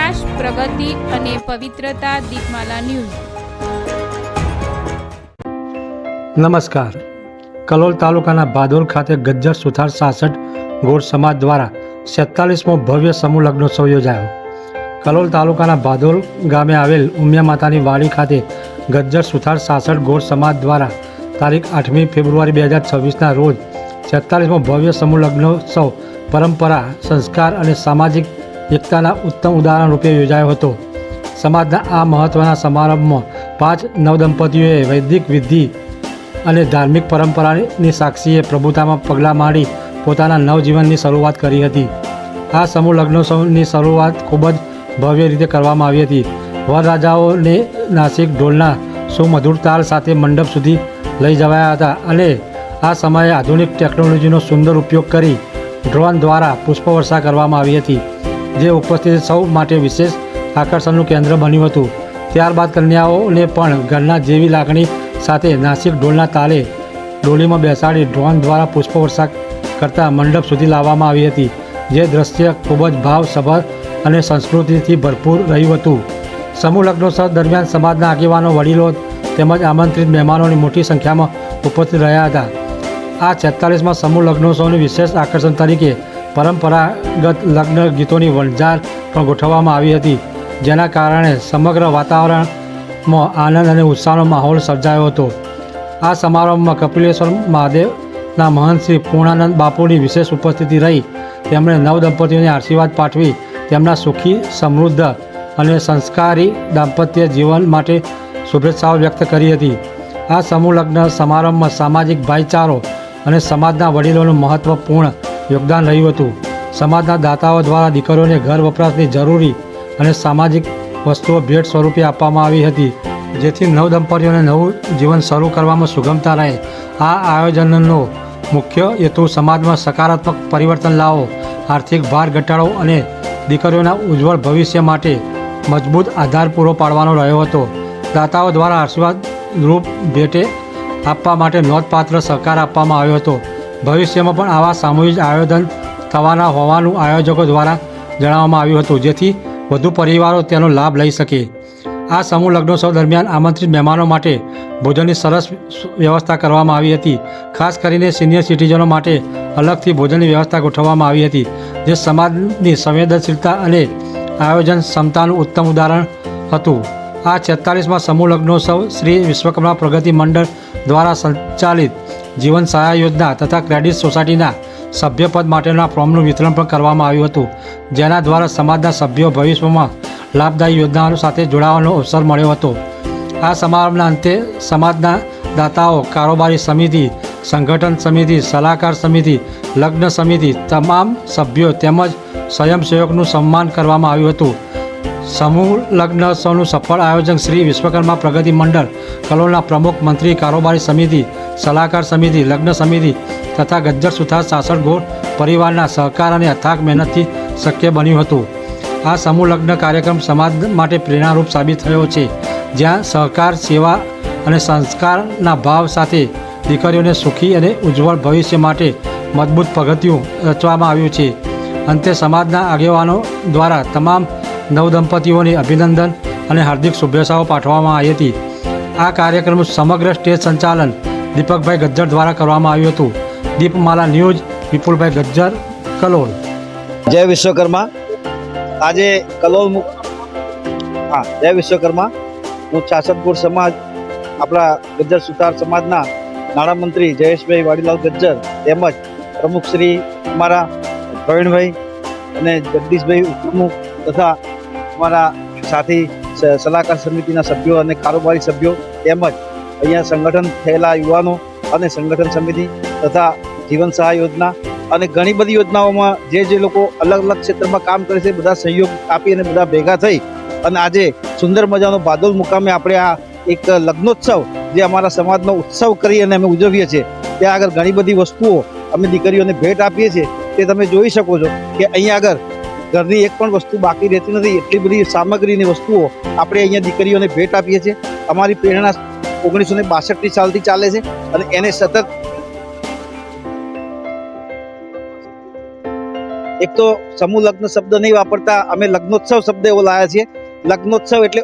વિકાસ, પ્રગતિ અને પવિત્રતા. દીપમાલા ન્યૂઝ. નમસ્કાર. કલોલ તાલુકાના ભાદોલ ખાતે ગજ્જર સુથાર 66 ગોળ સમાજ દ્વારા 47મો ભવ્ય સમૂહ લગ્નોત્સવ યોજાયો. કલોલ તાલુકાના ભાદોલ ગામે આવેલ ઉમિયા માતાની વાડી ખાતે ગજ્જર સુથાર 66 ગોળ સમાજ દ્વારા તારીખ 8મી ફેબ્રુઆરી 2026ના રોજ 47મો ભવ્ય સમૂહ લગ્નોત્સવ પરંપરા, સંસ્કાર અને સામાજિક એકતાના ઉત્તમ ઉદાહરણ રૂપે યોજાયો હતો. સમાજના આ મહત્ત્વના સમારંભમાં 5 નવદંપતીઓએ વૈદિક વિધિ અને ધાર્મિક પરંપરાની સાક્ષીએ પ્રભુતામાં પગલાં માંડી પોતાના નવજીવનની શરૂઆત કરી હતી. આ સમૂહ લગ્નોત્સવની શરૂઆત ખૂબ જ ભવ્ય રીતે કરવામાં આવી હતી. વરરાજાઓને નાસિક ઢોલના સુમધુર તાલ સાથે મંડપ સુધી લઈ જવાયા હતા અને આ સમયે આધુનિક ટેકનોલોજીનો સુંદર ઉપયોગ કરી ડ્રોન દ્વારા પુષ્પવર્ષા કરવામાં આવી હતી, જે ઉપસ્થિત સૌ માટે વિશેષ આકર્ષણનું કેન્દ્ર બન્યું હતું. ત્યારબાદ કન્યાઓને પણ ઘરના જેવી લાગણી સાથે નાસિક ઢોલના તાલે ડોલીમાં બેસાડી ડ્રોન દ્વારા પુષ્પવર્ષા કરતા મંડપ સુધી લાવવામાં આવી હતી, જે દ્રશ્ય ખૂબ જ ભાવસભર અને સંસ્કૃતિથી ભરપૂર રહ્યું હતું. સમૂહ લગ્નોત્સવ દરમિયાન સમાજના આગેવાનો, વડીલો તેમજ આમંત્રિત મહેમાનોની મોટી સંખ્યામાં ઉપસ્થિત રહ્યા હતા. આ 46મા સમૂહ લગ્નોત્સવની વિશેષ આકર્ષણ તરીકે પરંપરાગત લગ્ન ગીતોની વણઝાર પણ ગોઠવવામાં આવી હતી, જેના કારણે સમગ્ર વાતાવરણમાં આનંદ અને ઉત્સાહનો માહોલ સર્જાયો હતો. આ સમારંભમાં કપિલેશ્વર મહાદેવના મહંત શ્રી પૂર્ણાનંદ બાપુની વિશેષ ઉપસ્થિતિ રહી. તેમણે નવદંપતીઓને આશીર્વાદ પાઠવી તેમના સુખી, સમૃદ્ધ અને સંસ્કારી દાંપત્ય જીવન માટે શુભેચ્છાઓ વ્યક્ત કરી હતી. આ સમૂહ લગ્ન સમારંભમાં સામાજિક ભાઈચારો અને સમાજના વડીલોનું મહત્વપૂર્ણ યોગદાન રહ્યું હતું. સમાજના દાતાઓ દ્વારા દીકરીઓને ઘર વપરાશની જરૂરી અને સામાજિક વસ્તુઓ ભેટ સ્વરૂપે આપવામાં આવી હતી, જેથી નવદંપતીઓને નવું જીવન શરૂ કરવામાં સુગમતા રહે. આ આયોજનનો મુખ્ય હેતુ સમાજમાં સકારાત્મક પરિવર્તન લાવો, આર્થિક ભાર ઘટાડો અને દીકરીઓના ઉજ્જવળ ભવિષ્ય માટે મજબૂત આધાર પૂરો પાડવાનો રહ્યો હતો. દાતાઓ દ્વારા આશીર્વાદ રૂપ ભેટે આપવા માટે નોંધપાત્ર સહકાર આપવામાં આવ્યો હતો. ભવિષ્યમાં પણ આવા સામૂહિક આયોજન થવાના હોવાનું આયોજકો દ્વારા જણાવવામાં આવ્યું હતું, જેથી વધુ પરિવારો તેનો લાભ લઈ શકે. આ સમૂહ લગ્નોત્સવ દરમિયાન આમંત્રિત મહેમાનો માટે ભોજનની સરસ વ્યવસ્થા કરવામાં આવી હતી. ખાસ કરીને સિનિયર સિટીઝનો માટે અલગથી ભોજનની વ્યવસ્થા ગોઠવવામાં આવી હતી, જે સમાજની સંવેદનશીલતા અને આયોજન ક્ષમતાનું ઉત્તમ ઉદાહરણ હતું. આ 46મા સમૂહ લગ્નોત્સવ શ્રી વિશ્વકર્મા પ્રગતિ મંડળ દ્વારા સંચાલિત જીવન સહાય યોજના તથા ક્રેડિટ સોસાયટીના સભ્યપદ માટેના ફોર્મનું વિતરણ પણ કરવામાં આવ્યું હતું, જેના દ્વારા સમાજના સભ્યો ભવિષ્યમાં લાભદાયી યોજનાઓ સાથે જોડાવાનો અવસર મળ્યો હતો. આ સમારંભના અંતે સમાજના દાતાઓ, કારોબારી સમિતિ, સંગઠન સમિતિ, સલાહકાર સમિતિ, લગ્ન સમિતિ તમામ સભ્યો તેમજ સ્વયંસેવકનું સન્માન કરવામાં આવ્યું હતું. સમૂહ લગ્નોત્સવનું સફળ આયોજન શ્રી વિશ્વકર્મા પ્રગતિ મંડળ કલોલના પ્રમુખ, મંત્રી, કારોબારી સમિતિ, સલાહકાર સમિતિ, લગ્ન સમિતિ તથા ગજ્જર સુથાર 66 ગોળ પરિવારના સહકાર અને અથાગ મહેનતથી શક્ય બન્યું હતું. આ સમૂહ લગ્ન કાર્યક્રમ સમાજ માટે પ્રેરણારૂપ સાબિત થયો છે, જ્યાં સહકાર, સેવા અને સંસ્કારના ભાવ સાથે દીકરીઓને સુખી અને ઉજ્જવળ ભવિષ્ય માટે મજબૂત પગથિયું રચવામાં આવ્યું છે. અંતે સમાજના આગેવાનો દ્વારા તમામ નવદંપતીઓને અભિનંદન અને હાર્દિક શુભેચ્છાઓ પાઠવવામાં આવી હતી. આ કાર્યક્રમનું સમગ્ર સ્ટેજ સંચાલન દીપકભાઈ ગજ્જર દ્વારા કરવામાં આવ્યું હતું. દીપમાલા ન્યૂઝ, વિપુલભાઈ ગજ્જર, કલોલ. જય વિશ્વકર્મા. આજે કલોલ જય વિશ્વકર્મા. હું 66 ગોળ સમાજ, આપણા ગજ્જર સુથાર સમાજના નાણામંત્રી જયેશભાઈ વાડીલાલ ગજ્જર તેમજ પ્રમુખ શ્રી અમારા પ્રવીણભાઈ અને જગદીશભાઈ ઉપપ્રમુખ તથા અમારા સાથી સલાહકાર સમિતિના સભ્યો અને કારોબારી સભ્યો તેમજ અહીંયા સંગઠન થયેલા યુવાનો અને સંગઠન સમિતિ તથા જીવન સહાય યોજના અને ઘણી બધી યોજનાઓમાં જે લોકો અલગ અલગ ક્ષેત્રમાં કામ કરે છે, બધા સહયોગ આપી અને બધા ભેગા થઈ અને આજે સુંદર મજાનો ભાદોલ મુકામે આપણે આ એક લગ્નોત્સવ જે અમારા સમાજનો ઉત્સવ કરી અને અમે ઉજવીએ છીએ. ત્યાં આગળ ઘણી બધી વસ્તુઓ અમે દીકરીઓને ભેટ આપીએ છીએ. તે તમે જોઈ શકો છો કે અહીંયા આગળ ઘરની એક પણ વસ્તુ બાકી રહેતી નથી. એટલી બધી સામગ્રીની વસ્તુઓ આપણે અહીંયા દીકરીઓને ભેટ આપીએ છીએ. અમારી પ્રેરણા 1962 સાલથી ચાલે છે અને એને સતત એક તો સમૂહ લગ્ન શબ્દ નહીં વાપરતા, અમે લગ્નોત્સવ શબ્દ એવો લાવ્યા છીએ. લગ્નોત્સવ એટલે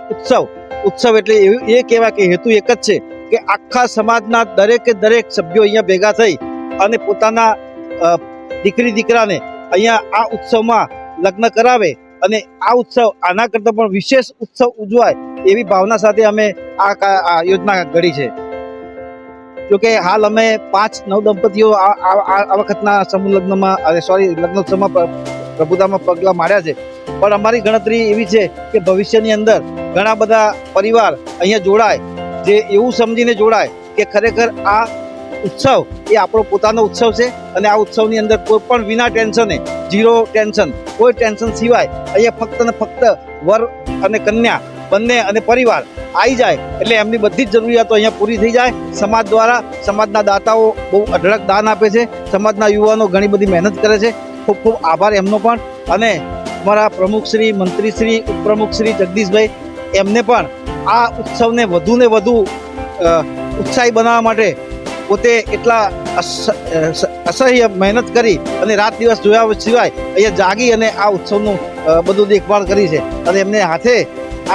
ઉત્સવ એટલે એ કહેવાય કે હેતુ એક જ છે કે આખા સમાજના દરેકે દરેક સભ્યો અહીંયા ભેગા થઈ અને પોતાના દીકરી દીકરાને અહીંયા આ ઉત્સવમાં લગ્ન કરાવે અને આ ઉત્સવ આના કરતાં પણ વિશેષ ઉત્સવ ઉજવાય એવી ભાવના સાથે અમે આ યોજના ઘડી છે. જોકે હાલ અમે 5 નવદંપતીઓ આ વખતના સમૂહ લગ્નમાં લગ્નોત્સવમાં પ્રભુતામાં પગલાં માંડ્યા છે. પણ અમારી ગણતરી એવી છે કે ભવિષ્યની અંદર ઘણા બધા પરિવાર અહીંયા જોડાય, જે એવું સમજીને જોડાય કે ખરેખર આ ઉત્સવ એ આપણો પોતાનો ઉત્સવ છે અને આ ઉત્સવની અંદર કોઈ પણ વિના ટેન્શને, ઝીરો ટેન્શન, કોઈ ટેન્શન સિવાય અહીંયા ફક્ત ને ફક્ત વર અને કન્યા બંને અને પરિવાર આવી જાય એટલે એમની બધી જ જરૂરિયાતો અહીંયા પૂરી થઈ જાય. સમાજ દ્વારા સમાજના દાતાઓ બહુ અઢળક દાન આપે છે, સમાજના યુવાનો ઘણી બધી મહેનત કરે છે. ખૂબ ખૂબ આભાર એમનો પણ. અને અમારા પ્રમુખશ્રી, મંત્રીશ્રી, ઉપપ્રમુખશ્રી જગદીશભાઈ, એમને પણ આ ઉત્સવને વધુ ને વધુ ઉત્સાહી બનાવવા માટે પોતે એટલા અસહ્ય મહેનત કરી અને રાત દિવસ જોયા સિવાય અહીંયા જાગી અને આ ઉત્સવનું બધું દેખભાળ કરી છે. અને એમને હાથે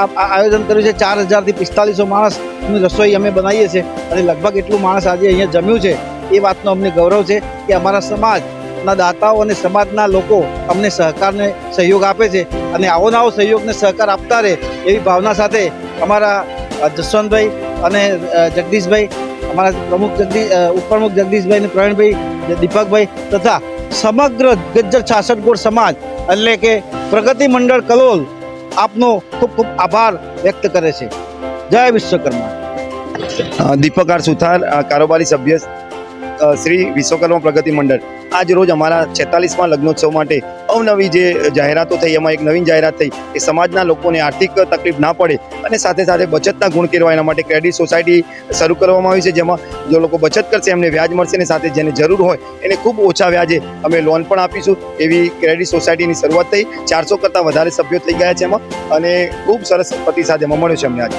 આ આયોજન કર્યું છે. 4000 થી 4500 માણસની રસોઈ અમે બનાવીએ છીએ અને લગભગ એટલું માણસ આજે અહીંયા જમ્યું છે. એ વાતનો અમને ગૌરવ છે કે અમારા સમાજના દાતાઓ અને સમાજના લોકો અમને સહકારને સહયોગ આપે છે અને આવો નવો સહયોગને સહકાર આપતા રહે એવી ભાવના સાથે અમારા જસવંતભાઈ અને જગદીશભાઈ, અમારા ઉપપ્રમુખ જગદીશભાઈ અને પ્રવીણભાઈ, દીપકભાઈ તથા સમગ્ર ગજ્જર 66 ગોળ સમાજ એટલે કે પ્રગતિ મંડળ કલોલ આપનો ખૂબ ખૂબ આભાર વ્યક્ત કરે છે. જય વિશ્વકર્મા. દીપક આર સુથાર, કારોબારી સભ્ય શ્રી વિશ્વકર્મા પ્રગતિ મંડળ. આજ રોજ અમારા 46મા લગ્નોત્સવ માટે અવનવી જે જાહેરાતો થઈ, એમાં એક નવીન જાહેરાત થઈ કે સમાજના લોકોને આર્થિક તકલીફ ના પડે અને સાથે સાથે બચતના ગુણ કેળવાય એના માટે ક્રેડિટ સોસાયટી શરૂ કરવામાં આવી છે, જેમાં જો લોકો બચત કરશે એમને વ્યાજ મળશે અને સાથે જેને જરૂર હોય એને ખૂબ ઓછા વ્યાજે અમે લોન પણ આપીશું. એવી ક્રેડિટ સોસાયટીની શરૂઆત થઈ. 400 કરતાં વધારે સભ્યો થઈ ગયા છે એમાં અને ખૂબ સરસ પ્રતિસાદ એમાં મળ્યો છે અમને.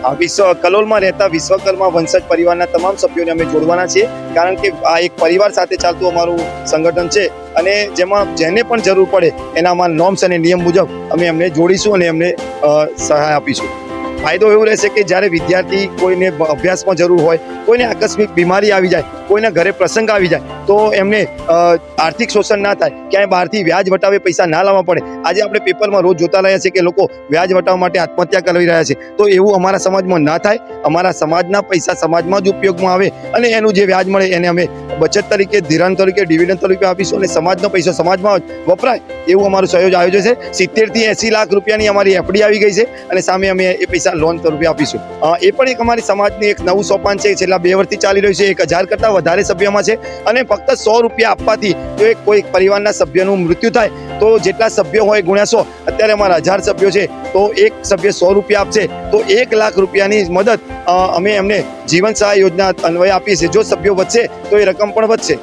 આજે કલોલમાં રહેતા વિશ્વકર્મા વંશજ પરિવારના તમામ સભ્યોને અમે જોડવાના છીએ, કારણ કે આ એક પરિવાર સાથે ચાલતું અમારું સંગઠન છે અને જેમાં જેને પણ જરૂર પડે એનામાં નોર્મ્સ અને નિયમ મુજબ અમે એમને જોડીશું અને એમને સહાય આપીશું. ફાયદો એવો રહેશે કે જ્યારે વિદ્યાર્થી કોઈને અભ્યાસમાં જરૂર હોય, કોઈને આકસ્મિક બીમારી આવી જાય, કોઈના ઘરે પ્રસંગ આવી જાય તો એમને આર્થિક શોષણ ના થાય, ક્યાંય બહારથી વ્યાજ વટાવે પૈસા ના લાવવા પડે. આજે આપણે પેપરમાં રોજ જોતા રહ્યા છીએ કે લોકો વ્યાજ વટાવવા માટે આત્મહત્યા કરી રહ્યા છે, તો એવું અમારા સમાજમાં ના થાય. અમારા સમાજના પૈસા સમાજમાં જ ઉપયોગમાં આવે અને એનું જે વ્યાજ મળે એને અમે બચત તરીકે, ધિરાણ તરીકે, ડિવિડન્ડ તરીકે આપીશું અને સમાજનો પૈસો સમાજમાં જ વપરાય એવું અમારું આયોજન છે. 70 થી 80 લાખ રૂપિયાની અમારી એફડી આવી ગઈ છે અને સામે અમે એ પૈસા લોન તરીકે આપીશું. એ પણ એક અમારી સમાજની એક નવું સોપાન છે. છેલ્લા 2 વર્ષથી ચાલી રહ્યું છે. 1000 કરતાં વધારે સભ્યોમાં છે અને ફક્ત 100 રૂપિયા આપવાથી જો કોઈ પરિવારના સભ્યનું મૃત્યુ થાય તો જેટલા સભ્યો હોય ગુણ્યા 100, અત્યારે અમારા 1000 સભ્યો છે તો એક સભ્ય 100 રૂપિયા આપશે તો 1 લાખ રૂપિયાની મદદ અમે એમને જીવન સહાય યોજના અન્વયે આપીએ છીએ. જો સભ્યો વધશે તો એ રકમ પણ વધશે.